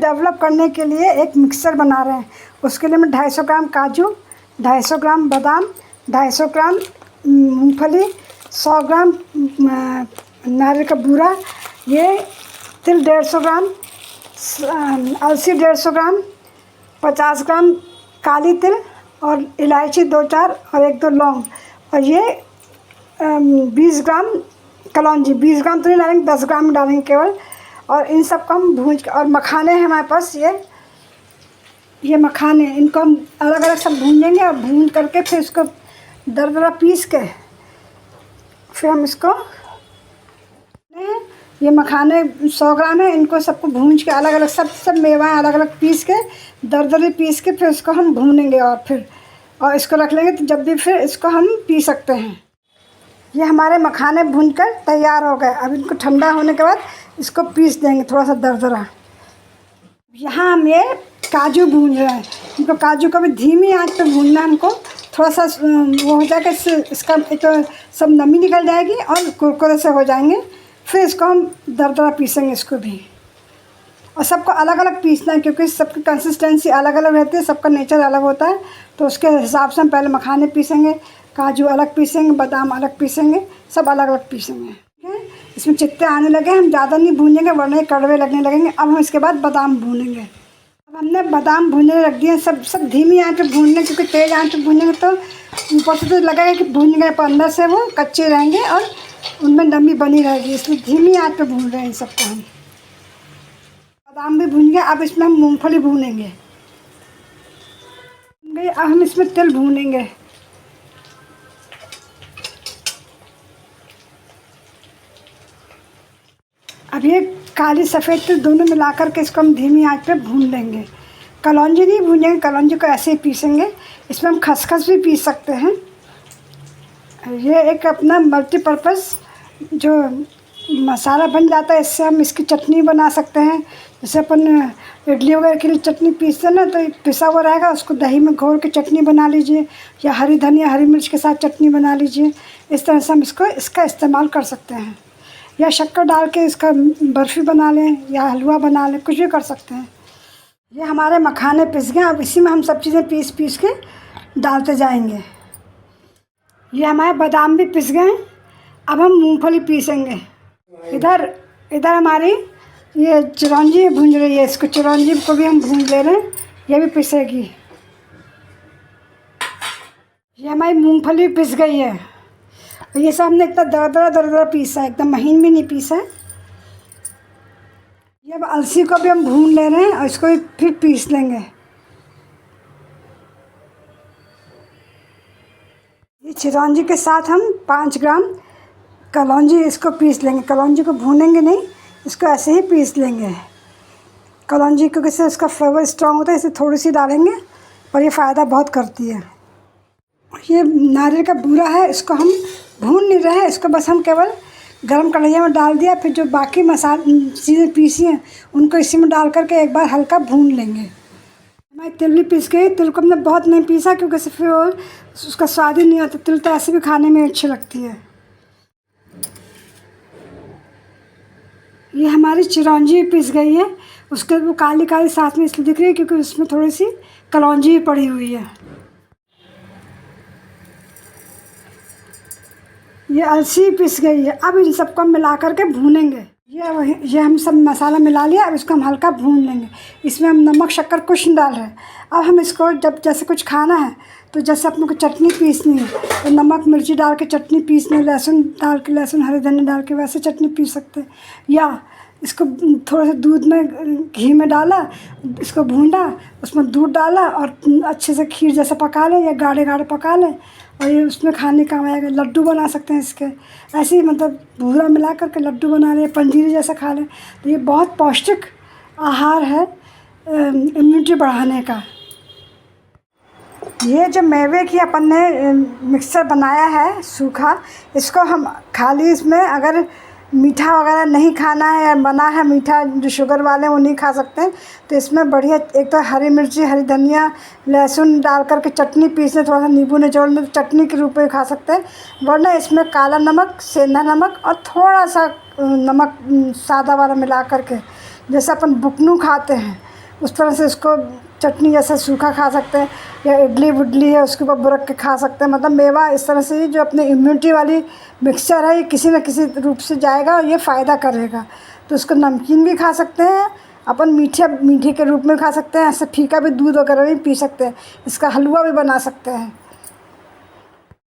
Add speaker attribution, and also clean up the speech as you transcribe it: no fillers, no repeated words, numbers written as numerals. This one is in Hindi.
Speaker 1: डेवलप करने के लिए एक मिक्सर बना रहे हैं। उसके लिए मैं 250 ग्राम काजू, 250 ग्राम बादाम, 250 ग्राम मूंगफली, 100 ग्राम नारियल का बूरा, ये तिल 150 ग्राम, अलसी 150 ग्राम, 50 ग्राम काली तिल और इलायची 2-4 और 1-2 लौंग, और ये 20 ग्राम कलौंजी। 20 ग्राम तो नहीं डालेंगे, 10 ग्राम डालेंगे केवल। और इन सब को हम भून, और मखाने हैं हमारे पास, ये मखाने, इनको हम अलग अलग सब भूनेंगे और भून करके फिर इसको दरदरा पीस के फिर हम इसको, ये मखाने 100 ग्राम है, इनको सबको भून के अलग अलग सब मेवा अलग अलग पीस के दरदरे पीस के फिर इसको हम भूनेंगे और इसको रख लेंगे, तो जब भी फिर इसको हम पी सकते हैं। ये हमारे मखाने भूनकर तैयार हो गए। अब इनको ठंडा होने के बाद इसको पीस देंगे थोड़ा सा दरदरा। यहाँ हम ये काजू भून रहे हैं। इनको काजू को भी धीमी आंच पे भूनना है हमको। थोड़ा सा वो हो जाएगा, इसका एक सब नमी निकल जाएगी और कुरकुरे से हो जाएंगे। फिर इसको हम दरदरा पीसेंगे इसको भी, और सबको अलग अलग पीसना है क्योंकि सबकी कंसिस्टेंसी अलग अलग रहती है, सबका नेचर अलग होता है। तो उसके हिसाब से हम पहले मखाने पीसेंगे, काजू अलग पीसेंगे, बादाम अलग पीसेंगे, सब अलग अलग पीसेंगे। ठीक है, इसमें चित्ते आने लगे, हम ज़्यादा नहीं भूनेंगे वरना कड़वे लगने लगेंगे। अब हम इसके बाद बादाम भूनेंगे। अब हमने बादाम भूनने रख दिए, सब धीमी आंच पे भूनने, क्योंकि तेज़ आंच पे भूनेंगे तो ऊपर से तो लगेगा कि भून गए, पर अंदर से वो कच्चे रहेंगे और उनमें नमी बनी रहेगी, इसलिए धीमी आंच पे भून रहे हैं इन सबको हम। बादाम भी भून गए। अब इसमें हम मूंगफली भूनेंगे। अब हम इसमें तिल भूनेंगे। अब ये काली सफ़ेद तिल दोनों मिलाकर के इसको हम धीमी आंच पे भून लेंगे। कलौंजी नहीं भूनेंगे, कलौंजी को ऐसे ही पीसेंगे। इसमें हम खसखस भी पीस सकते हैं। ये एक अपना मल्टीपर्पज़ जो मसाला बन जाता है, इससे हम इसकी चटनी बना सकते हैं। जैसे अपन इडली वगैरह के लिए चटनी पीसते हैं ना, तो पिसा हुआ रहेगा, उसको दही में घोल के चटनी बना लीजिए, या हरी धनिया हरी मिर्च के साथ चटनी बना लीजिए। इस तरह से हम इसका इस्तेमाल कर सकते हैं, या शक्कर डाल के इसका बर्फ़ी बना लें या हलवा बना लें, कुछ भी कर सकते हैं। ये हमारे मखाने पिस गए। अब इसी में हम सब चीज़ें पीस के डालते जाएंगे। ये हमारे बादाम भी पिस गए। अब हम मूंगफली पीसेंगे। इधर हमारी ये चिरौंजी भून रही है, इसको चिरौंजी को भी हम भून ले रहे हैं, ये भी पिसेगी। ये हमारी मूंगफली पिस गई है। ये सब हमने इतना दरदरा पीसा है, एकदम महीन भी नहीं पीसा है। ये अब अलसी को भी हम भून ले रहे हैं और इसको भी फिर पीस लेंगे। ये चिरौंजी के साथ हम 5 ग्राम कलौंजी इसको पीस लेंगे। कलौंजी को भूनेंगे नहीं, इसको ऐसे ही पीस लेंगे। कलौंजी क्योंकि इससे उसका फ्लेवर स्ट्रॉन्ग होता है, इसे थोड़ी सी डालेंगे पर ये फ़ायदा बहुत करती है। ये नारियल का बूरा है, इसको हम भून नहीं रहे हैं, इसको बस हम केवल गरम कढ़ाई में डाल दिया। फिर जो बाकी मसाले चीज़ें पीसी हैं उनको इसी में डाल करके एक बार हल्का भून लेंगे। हमारी तिल भी पीस गई। तिल को हमने बहुत नहीं पीसा क्योंकि फिर उसका स्वाद ही नहीं आता। तिल तो ऐसे भी खाने में अच्छी लगती है। ये हमारी चिरौंजी भी पिस गई है। उसके वो काली काली साथ में इसलिए दिख रही है क्योंकि उसमें थोड़ी सी कलौंजी भी पड़ी हुई है। ये अलसी पिस गई है। अब इन सबको हम मिला करके भूनेंगे। ये हम सब मसाला मिला लिया। अब इसको हम हल्का भून लेंगे। इसमें हम नमक शक्कर कुछ नहीं डाल रहे हैं। अब हम इसको जब जैसे कुछ खाना है तो जैसे अपने को चटनी पीसनी है तो नमक मिर्ची डाल के चटनी पीसनी, लहसुन डाल के, लहसुन हरी धनिया डाल के वैसे चटनी पीस सकते हैं। या इसको थोड़ा सा दूध में घी में डाला, इसको भूना, उसमें दूध डाला और अच्छे से खीर जैसा पका लें या गाढ़े गाढ़े पका लें और ये उसमें खाने का आएगा। लड्डू बना सकते हैं इसके, ऐसे ही मतलब भूरा मिला करके लड्डू बना लें, पंजीरी जैसा खा लें। तो ये बहुत पौष्टिक आहार है इम्यूनिटी बढ़ाने का। ये जो मेवे की अपन ने मिक्सचर बनाया है सूखा, इसको हम खाली इसमें अगर मीठा वगैरह नहीं खाना है या बना है मीठा, जो शुगर वाले वो नहीं खा सकते, तो इसमें बढ़िया एक तो हरी मिर्ची हरी धनिया लहसुन डाल करके चटनी पीस लें, थोड़ा सा नींबू निचोड़ लें तो चटनी के रूप में खा सकते हैं। वरना इसमें काला नमक, सेंधा नमक और थोड़ा सा नमक सादा वाला मिला करके, जैसे अपन बुकनू खाते हैं उस तरह से इसको चटनी जैसा सूखा खा सकते हैं, या इडली वुडली है उसके ऊपर बुरक के खा सकते हैं। मतलब मेवा इस तरह से जो अपने इम्यूनिटी वाली मिक्सचर है ये किसी न किसी रूप से जाएगा और ये फ़ायदा करेगा। तो इसको नमकीन भी खा सकते हैं अपन, मीठे के रूप में खा सकते हैं, ऐसे फीका भी दूध वगैरह भी पी सकते हैं, इसका हलवा भी बना सकते हैं।